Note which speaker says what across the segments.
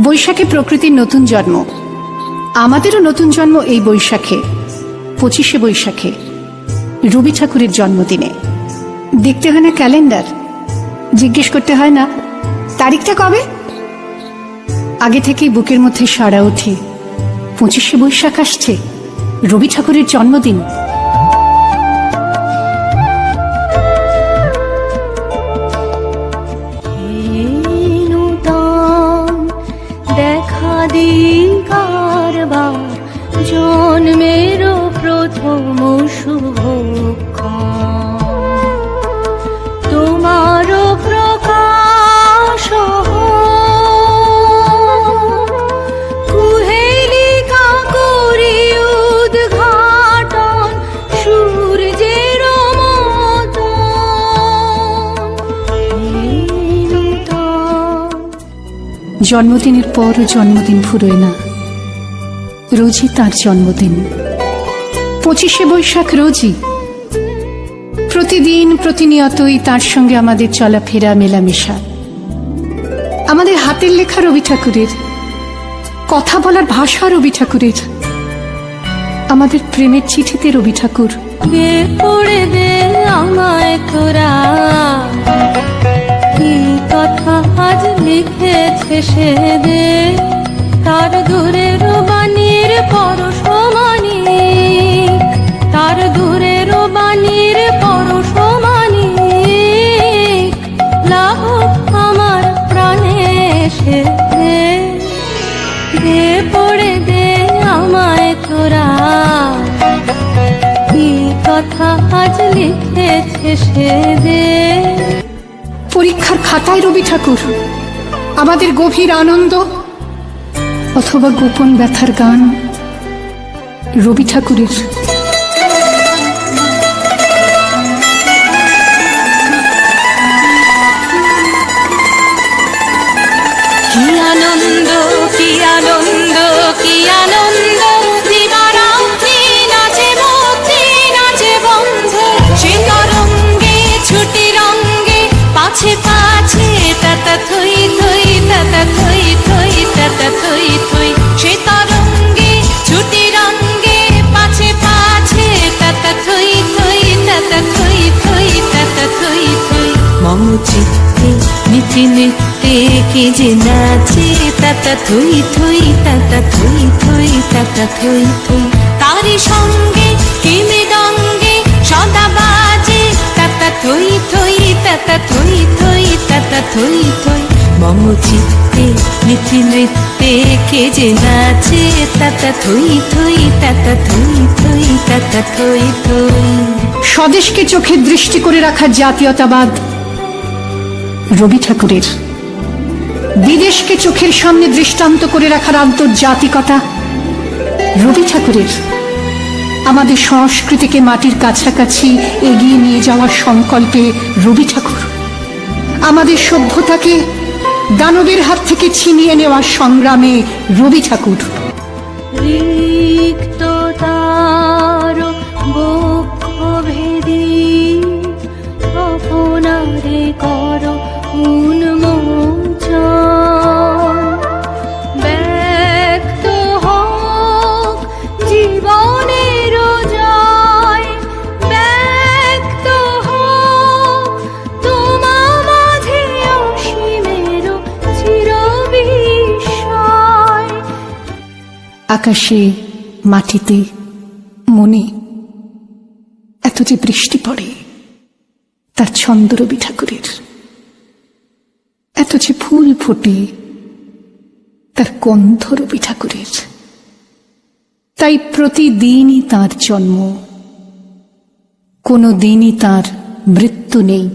Speaker 1: বৈশাখে প্রকৃতির নতুন জন্ম, আমাদেরও নতুন জন্ম এই বৈশাখে, 25শে বৈশাখে, রবি ঠাকুরের জন্মদিনে। দেখতে হয় না ক্যালেন্ডার, জিজ্ঞেস করতে হয় না তারিখটা কবে, আগে থেকেই বুকের মধ্যে সাড়া ওঠে 25শে বৈশাখ আসছে, রবি ঠাকুরের জন্মদিন।
Speaker 2: দেখা দিই কারবার জন্মেরও প্রথম শুভক্ষণ, তোমারও প্রকাশ কুহেলিকা করি উদ্ঘাটন সূর্যের
Speaker 1: জন্মদিনের পরও জন্মদিন ফুরোয় না, রোজই তার জন্মদিন। 25শে বৈশাখ রোজই, প্রতিদিন প্রতিনিয়তই তার সঙ্গে আমাদের চলাফেরা মেলামেশা। আমাদের হাতের লেখা রবি ঠাকুরের, কথা বলার ভাষা রবি ঠাকুরের, আমাদের প্রেমের চিঠিতে রবি ঠাকুর।
Speaker 2: পড়ে দে আমায় তোরা, কি কথা আজ লিখেছে সে দে, তার দূরের বাণীর পরশমানি, তার দূরের বাণীর পরশমানি, লাভ আমার প্রাণে এসে দে পড়ে দে আমায় তোরা, কি কথা আজ লিখেছে সে দে।
Speaker 1: পরীক্ষার খাতায় রবি ঠাকুর, আমাদের গভীর আনন্দ অথবা গোপন ব্যথার গান রবি ঠাকুরের।
Speaker 2: কি আনন্দ, কি আনন্দ, কি আনন্দ, দিবারাত্রি নাচে মতি নাচে বন্ধ, সে তরঙ্গে ছুটি রঙ্গে পাছে পাছে তাতা থই থই, তাতা থই থই, তাতা থই থই, সে তরঙ্গে ছুটি রঙ্গে পাছে পাছে তাতা থই থই, তাতা থই থই, তাতা থই থই। মম চিত্তে নিতে নিতে কে যে নাচে, তাতা থই থই, তাতা থই থই, তাতা থই থই, তারি সঙ্গে কে মৃদঙ্গে সদা বাজে, তাতা থই থই, তাতা থই থই, তাতা থই থই। মম চিত্তে নিতে নৃত্যে কে যে নাচে, তাতা থই থই, তাতা থই থই, তাতা থই থই।
Speaker 1: স্বদেশকে চোখে দৃষ্টি করে রাখার জাতীয়তাবাদ রবি ঠাকুরের, বিদেশকে চোখের সামনে দৃষ্টান্ত করে রাখার আন্তর্জাতিকতা রবি ঠাকুরের, আমাদের সংস্কৃতিকে মাটির কাছাকাছি এগিয়ে নিয়ে যাওয়ার সংকল্পে রবি ঠাকুর, আমাদের সভ্যতাকে দানবের হাত থেকে ছিনিয়ে নেওয়ার সংগ্রামে রবি ঠাকুর।
Speaker 2: রিক্ত তার বক্ষ ভেদি আপনারে কর উন্মোচন, ব্যক্ত হোক জীবনের জয়, ব্যক্ত হোক তোমা মাঝে অসীমের চিরবিস্ময়।
Speaker 1: আকাশে, মাটিতে, মনে এত যে বৃষ্টি পড়ে তার ছন্দ রবি ঠাকুরের, এত যে ফুল ফোটে তার গন্ধ রবি ঠাকুরের। তাই প্রতিদিনই তার জন্ম, কোনো দিনই তার মৃত্যু নেই।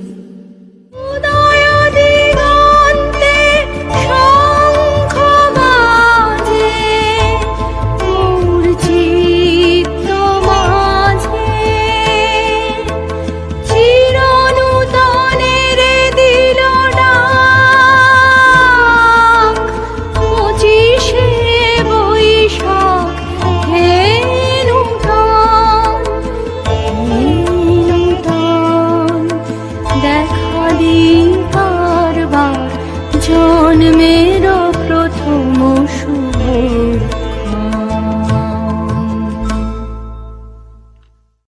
Speaker 2: জন্মে